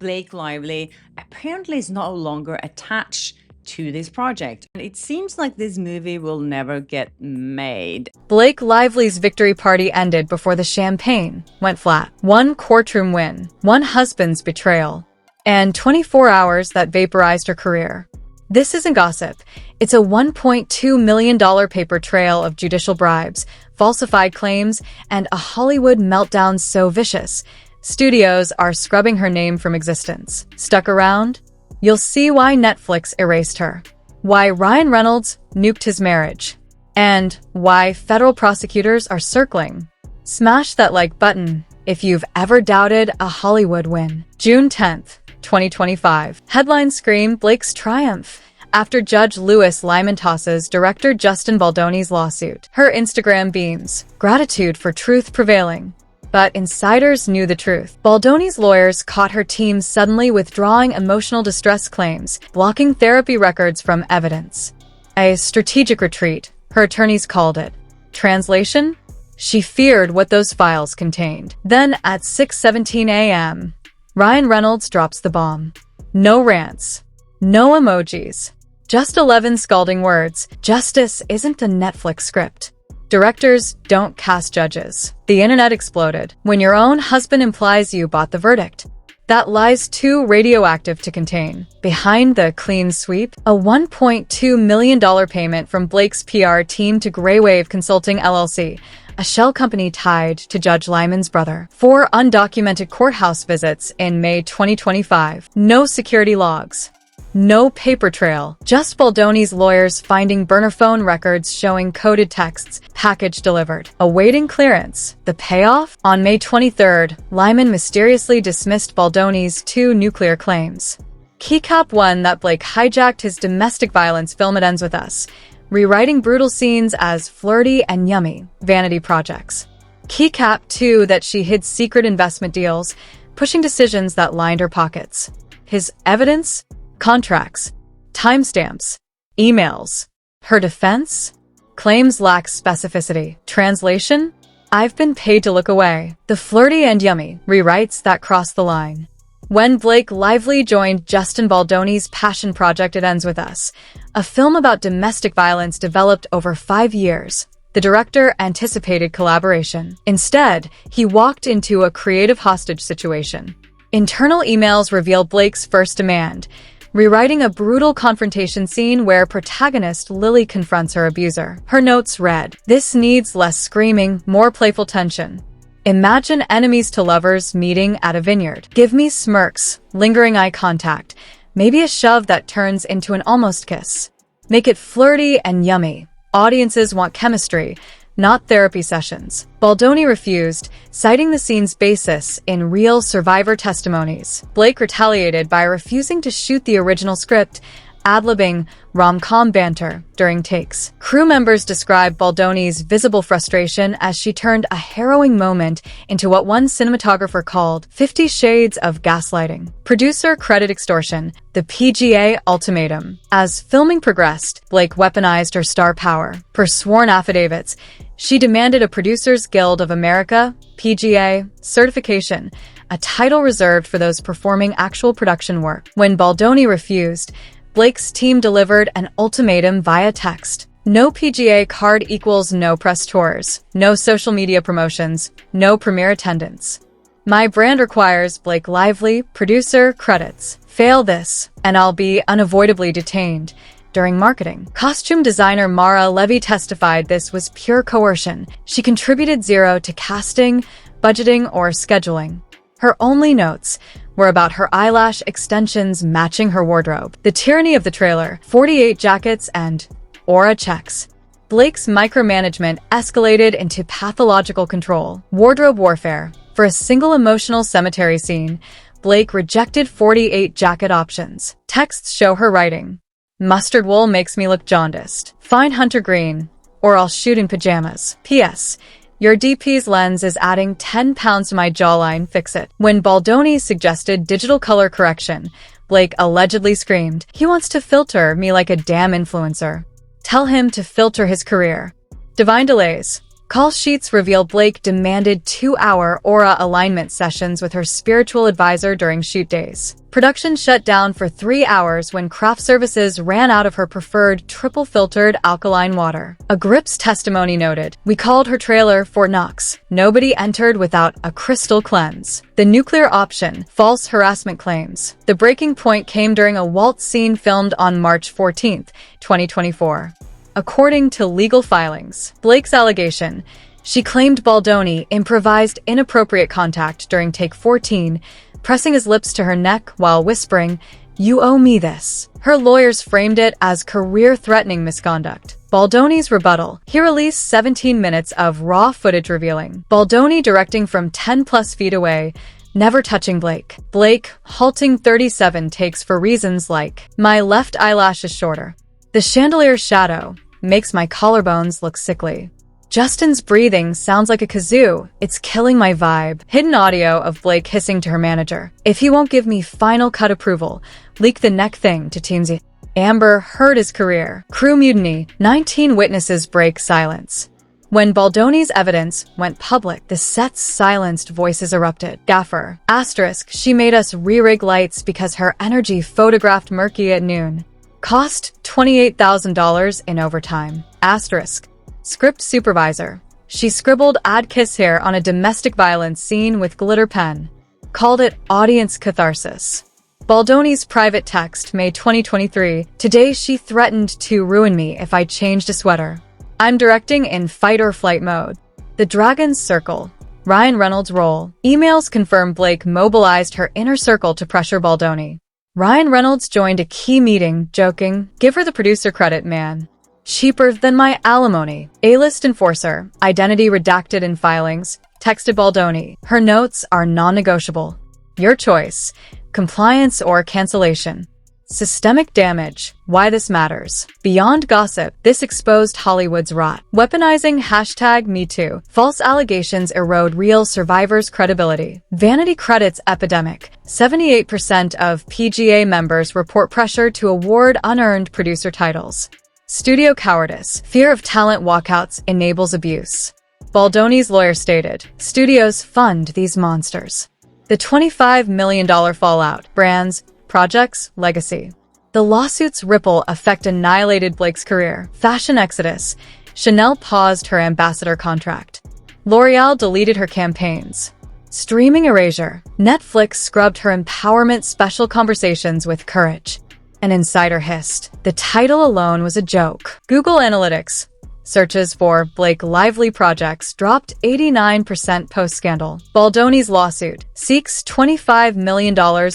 Blake Lively apparently is no longer attached to this project. And it seems like this movie will never get made. Blake Lively's victory party ended before the champagne went flat. One courtroom win, one husband's betrayal, and 24 hours that vaporized her career. This isn't gossip. It's a $1.2 million paper trail of judicial bribes, falsified claims, and a Hollywood meltdown so vicious, studios are scrubbing her name from existence. Stuck around? You'll see why Netflix erased her, why Ryan Reynolds nuked his marriage, and why federal prosecutors are circling. Smash that like button if you've ever doubted a Hollywood win. June 10th, 2025. Headlines scream Blake's triumph after Judge Louis Lyman tosses director Justin Baldoni's lawsuit. Her Instagram beams gratitude for truth prevailing. But insiders knew the truth. Baldoni's lawyers caught her team suddenly withdrawing emotional distress claims, blocking therapy records from evidence. A strategic retreat, her attorneys called it. Translation? She feared what those files contained. Then at 6:17 a.m., Ryan Reynolds drops the bomb. No rants. No emojis. Just 11 scalding words. Justice isn't a Netflix script. Directors don't cast judges. The internet exploded when your own husband implies you bought the verdict. That lie's too radioactive to contain. Behind the clean sweep, a $1.2 million payment from Blake's PR team to Graywave Consulting LLC, a shell company tied to Judge Lyman's brother. 4 undocumented courthouse visits in May 2025. No security logs. No paper trail, just Baldoni's lawyers finding burner phone records showing coded texts, package delivered. Awaiting clearance. The payoff? On May 23rd, Lyman mysteriously dismissed Baldoni's 2 nuclear claims. Keycap 1 that Blake hijacked his domestic violence film It Ends With Us, rewriting brutal scenes as flirty and yummy vanity projects. Keycap 2 that she hid secret investment deals, pushing decisions that lined her pockets. His evidence? Contracts, timestamps, emails. Her defense? Claims lack specificity. Translation? I've been paid to look away. The flirty and yummy rewrites that cross the line. When Blake Lively joined Justin Baldoni's passion project It Ends With Us, a film about domestic violence developed over 5 years, the director anticipated collaboration. Instead, he walked into a creative hostage situation. Internal emails reveal Blake's first demand, rewriting a brutal confrontation scene where protagonist Lily confronts her abuser. Her notes read, "This needs less screaming, more playful tension. Imagine enemies to lovers meeting at a vineyard. Give me smirks, lingering eye contact, maybe a shove that turns into an almost kiss. Make it flirty and yummy. Audiences want chemistry, not therapy sessions." Baldoni refused, citing the scene's basis in real survivor testimonies. Blake retaliated by refusing to shoot the original script, ad-libbing rom-com banter during takes. Crew members described Baldoni's visible frustration as she turned a harrowing moment into what one cinematographer called 50 Shades of Gaslighting. Producer credit extortion, the PGA ultimatum. As filming progressed, Blake weaponized her star power. Per sworn affidavits, she demanded a Producers Guild of America, PGA, certification, a title reserved for those performing actual production work. When Baldoni refused, Blake's team delivered an ultimatum via text. No PGA card equals no press tours, no social media promotions, no premiere attendance. My brand requires Blake Lively, producer, credits. Fail this, and I'll be unavoidably detained. During marketing, costume designer Mara Levy testified this was pure coercion. She contributed zero to casting, budgeting, or scheduling. Her only notes were about her eyelash extensions matching her wardrobe. The tyranny of the trailer, 48 jackets and aura checks. Blake's micromanagement escalated into pathological control. Wardrobe warfare. For a single emotional cemetery scene, Blake rejected 48 jacket options. Texts show her writing. Mustard wool makes me look jaundiced. Find hunter green, or I'll shoot in pajamas. P.S. Your DP's lens is adding 10 pounds to my jawline, fix it. When Baldoni suggested digital color correction, Blake allegedly screamed, "He wants to filter me like a damn influencer. Tell him to filter his career." Divine delays. Call sheets reveal Blake demanded 2-hour aura alignment sessions with her spiritual advisor during shoot days. Production shut down for 3 hours when craft services ran out of her preferred triple-filtered alkaline water. A Grips testimony noted, "We called her trailer Fort Knox. Nobody entered without a crystal cleanse." The nuclear option, false harassment claims. The breaking point came during a waltz scene filmed on March 14, 2024. According to legal filings, Blake's allegation, she claimed Baldoni improvised inappropriate contact during take 14, pressing his lips to her neck while whispering, "You owe me this." Her lawyers framed it as career-threatening misconduct. Baldoni's rebuttal. He released 17 minutes of raw footage revealing Baldoni directing from 10+ feet away, never touching Blake. Blake halting 37 takes for reasons like, "My left eyelash is shorter. The chandelier's shadow makes my collarbones look sickly. Justin's breathing sounds like a kazoo. It's killing my vibe." Hidden audio of Blake hissing to her manager, "If he won't give me final cut approval, leak the neck thing to TMZ." Amber hurt his career. Crew mutiny. 19 witnesses break silence. When Baldoni's evidence went public, the set's silenced voices erupted. Gaffer. Asterisk, she made us re-rig lights because her energy photographed murky at noon. Cost $28,000 in overtime. Asterisk. Script supervisor. She scribbled "Add kiss here" on a domestic violence scene with glitter pen. Called it audience catharsis. Baldoni's private text, May 2023. "Today she threatened to ruin me if I changed a sweater. I'm directing in fight or flight mode." The Dragon's Circle. Ryan Reynolds' role. Emails confirm Blake mobilized her inner circle to pressure Baldoni. Ryan Reynolds joined a key meeting, joking, "Give her the producer credit, man. Cheaper than my alimony." A-list enforcer, identity redacted in filings, texted Baldoni. Her notes are non-negotiable. Your choice, compliance or cancellation. Systemic damage. Why this matters. Beyond gossip, this exposed Hollywood's rot. Weaponizing #MeToo. False allegations erode real survivors' credibility. Vanity credits epidemic. 78% of PGA members report pressure to award unearned producer titles. Studio cowardice. Fear of talent walkouts enables abuse. Baldoni's lawyer stated, "Studios fund these monsters." The $25 million fallout. Brands, projects, legacy. The lawsuit's ripple effect annihilated Blake's career. Fashion exodus. Chanel paused her ambassador contract. L'Oreal deleted her campaigns. Streaming erasure. Netflix scrubbed her empowerment special conversations with courage. An insider hissed. The title alone was a joke. Google Analytics. Searches for Blake Lively projects dropped 89% post-scandal. Baldoni's lawsuit seeks $25 million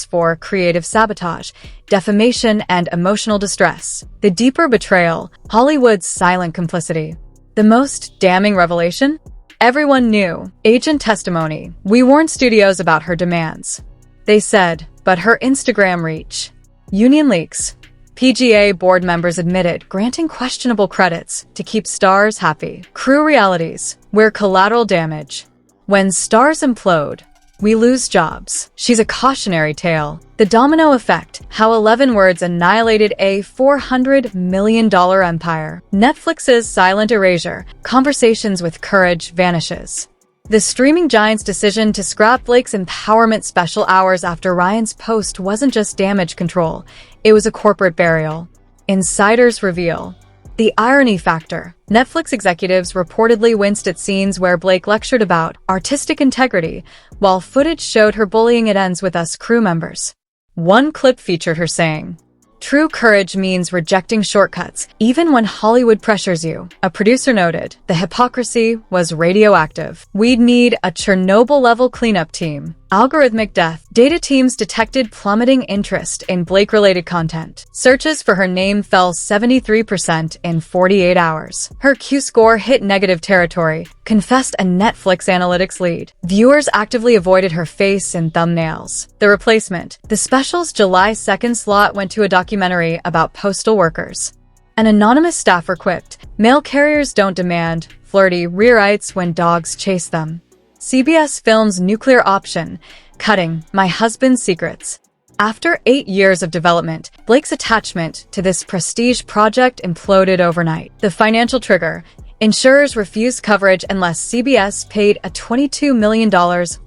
for creative sabotage, defamation, and emotional distress. The deeper betrayal, Hollywood's silent complicity. The most damning revelation? Everyone knew. Agent testimony. "We warned studios about her demands. They said, but her Instagram reach." Union leaks. PGA board members admitted granting questionable credits to keep stars happy. Crew realities, where collateral damage. When stars implode, we lose jobs. She's a cautionary tale. The domino effect, how 11 words annihilated a $400 million empire. Netflix's silent erasure, conversations with courage vanishes. The streaming giant's decision to scrap Blake's empowerment special hours after Ryan's post wasn't just damage control, it was a corporate burial. Insiders reveal. The irony factor. Netflix executives reportedly winced at scenes where Blake lectured about artistic integrity, while footage showed her bullying at ends with us crew members. One clip featured her saying, "True courage means rejecting shortcuts, even when Hollywood pressures you." A producer noted, "The hypocrisy was radioactive. We'd need a Chernobyl-level cleanup team." Algorithmic death. Data teams detected plummeting interest in Blake-related content. Searches for her name fell 73% in 48 hours. Her Q-score hit negative territory, confessed a Netflix analytics lead. Viewers actively avoided her face in thumbnails. The replacement. The special's July 2nd slot went to a documentary about postal workers. An anonymous staffer quipped, "Mail carriers don't demand flirty rear-rights when dogs chase them." CBS Films' nuclear option, cutting My Husband's Secrets. After 8 years of development, Blake's attachment to this prestige project imploded overnight. The financial trigger, Insurers refused coverage unless CBS paid a $22 million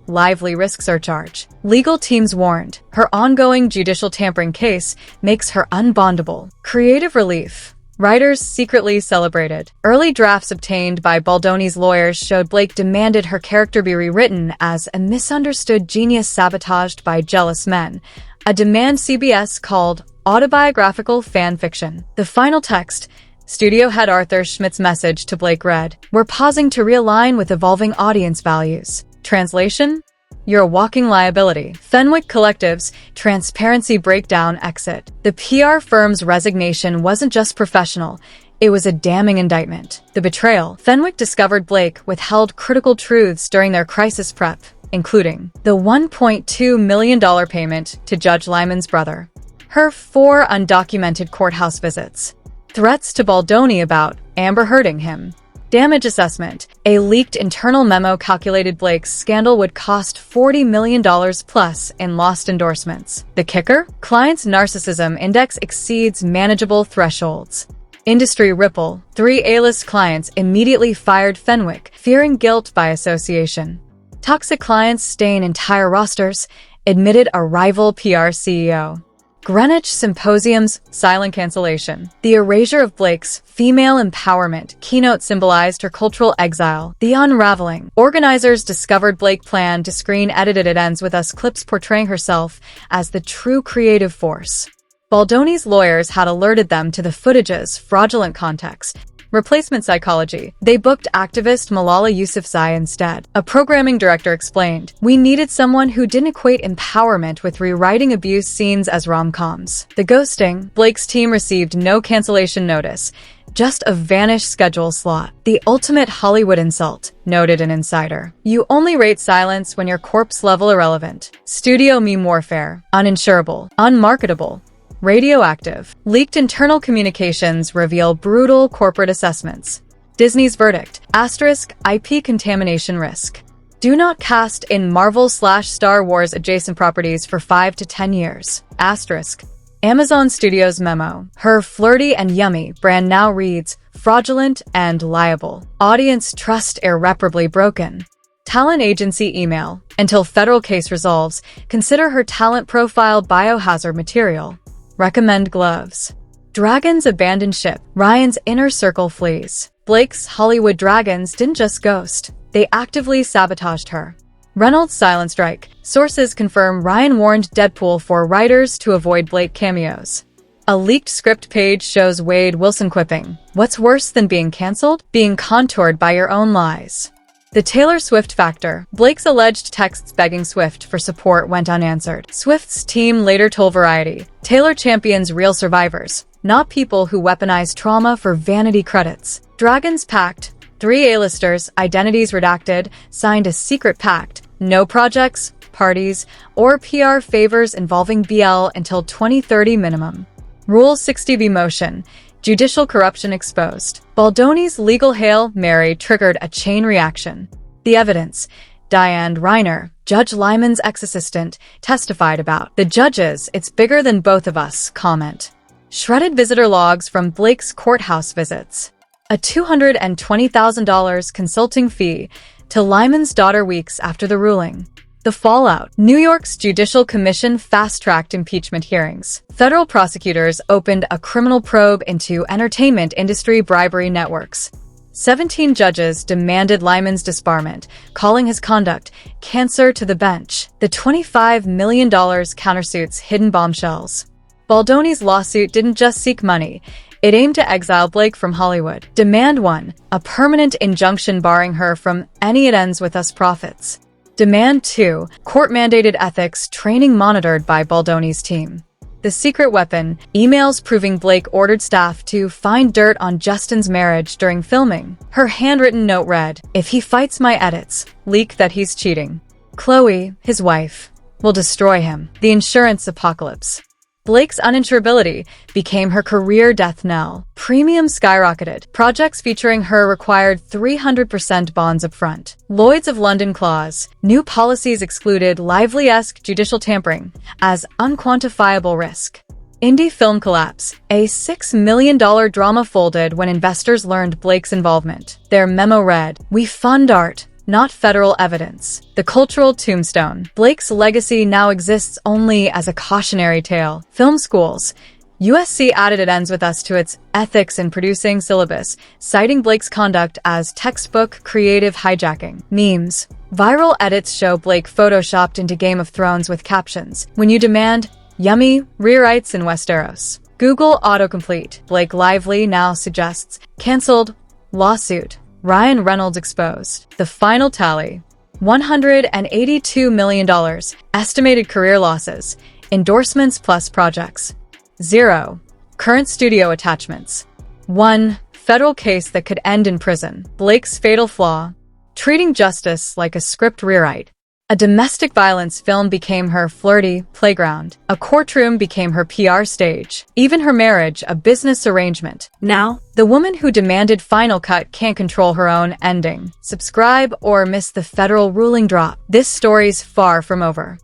lively risk surcharge. Legal teams warned her ongoing judicial tampering case makes her unbondable. Creative relief. Writers secretly celebrated. Early drafts obtained by Baldoni's lawyers showed Blake demanded her character be rewritten as a misunderstood genius sabotaged by jealous men, a demand CBS called autobiographical fan fiction. The final text, studio head Arthur Schmidt's message to Blake read, "We're pausing to realign with evolving audience values." Translation? You're a walking liability. Fenwick Collective's transparency breakdown exit. The PR firm's resignation wasn't just professional, it was a damning indictment. The betrayal. Fenwick discovered Blake withheld critical truths during their crisis prep, including the $1.2 million payment to Judge Lyman's brother, her 4 undocumented courthouse visits, threats to Baldoni about Amber hurting him. Damage assessment. A leaked internal memo calculated Blake's scandal would cost $40 million plus in lost endorsements. The kicker? Client's narcissism index exceeds manageable thresholds. Industry ripple. 3 A-list clients immediately fired Fenwick, fearing guilt by association. Toxic clients stain entire rosters, admitted a rival PR CEO. Greenwich Symposium's silent cancellation. The erasure of Blake's female empowerment keynote symbolized her cultural exile. The unraveling. Organizers discovered Blake planned to screen edited It Ends With Us clips portraying herself as the true creative force. Baldoni's lawyers had alerted them to the footage's fraudulent context. Replacement psychology. They booked activist Malala Yousafzai instead. A programming director explained, "We needed someone who didn't equate empowerment with rewriting abuse scenes as rom-coms." The ghosting. Blake's team received no cancellation notice, just a vanished schedule slot. The ultimate Hollywood insult, noted an insider. You only rate silence when you're corpse-level irrelevant. Studio meme warfare. Uninsurable. Unmarketable. Radioactive. Leaked internal communications reveal brutal corporate assessments. Disney's verdict. Asterisk, IP contamination risk. Do not cast in Marvel/Star Wars adjacent properties for 5 to 10 years. Asterisk. Amazon Studios memo. Her flirty and yummy brand now reads fraudulent and liable. Audience trust irreparably broken. Talent agency email. Until federal case resolves, consider her talent profile biohazard material. Recommend gloves. Dragons abandon ship. Ryan's inner circle flees. Blake's Hollywood dragons didn't just ghost. They actively sabotaged her. Reynolds silent strike. Sources confirm Ryan warned Deadpool for writers to avoid Blake cameos. A leaked script page shows Wade Wilson quipping, "What's worse than being canceled? Being contoured by your own lies." The Taylor Swift factor. Blake's alleged texts begging Swift for support went unanswered. Swift's team later told Variety, Taylor champions real survivors, not people who weaponize trauma for vanity credits. Dragons pact. 3 A-listers, identities redacted, signed a secret pact. No projects, parties, or PR favors involving BL until 2030 minimum. Rule 60B motion. Judicial corruption exposed. Baldoni's legal Hail Mary triggered a chain reaction. The evidence. Diane Reiner, Judge Lyman's ex-assistant, testified about the judges "it's bigger than both of us" comment. Shredded visitor logs from Blake's courthouse visits. A $220,000 consulting fee to Lyman's daughter weeks after the ruling. The fallout. New York's Judicial Commission fast-tracked impeachment hearings. Federal prosecutors opened a criminal probe into entertainment industry bribery networks. 17 judges demanded Lyman's disbarment, calling his conduct cancer to the bench. The $25 million countersuits hidden bombshells. Baldoni's lawsuit didn't just seek money. It aimed to exile Blake from Hollywood. Demand 1. A permanent injunction barring her from any It Ends With Us profits. Demand 2. Court-mandated ethics training monitored by Baldoni's team. The secret weapon. Emails proving Blake ordered staff to find dirt on Justin's marriage during filming. Her handwritten note read, "If he fights my edits, leak that he's cheating. Chloe, his wife, will destroy him." The insurance apocalypse. Blake's uninsurability became her career death knell. Premium skyrocketed. Projects featuring her required 300% bonds upfront. Lloyd's of London clause. New policies excluded Lively-esque judicial tampering as unquantifiable risk. Indie film collapse. A $6 million drama folded when investors learned Blake's involvement. Their memo read, "We fund art, not federal evidence." The cultural tombstone. Blake's legacy now exists only as a cautionary tale. Film schools. USC added "It ends with us" to its ethics in producing syllabus, citing Blake's conduct as textbook creative hijacking. Memes. Viral edits show Blake photoshopped into Game of Thrones with captions, "When you demand yummy rewrites in Westeros." Google autocomplete. Blake Lively now suggests cancelled lawsuit. Ryan Reynolds exposed. The final tally. $182 million. Estimated career losses. Endorsements plus projects. 0. Current studio attachments. 1. Federal case that could end in prison. Blake's fatal flaw. Treating justice like a script rewrite. A domestic violence film became her flirty playground. A courtroom became her PR stage. Even her marriage, a business arrangement. Now, the woman who demanded Final Cut can't control her own ending. Subscribe or miss the federal ruling drop. This story's far from over.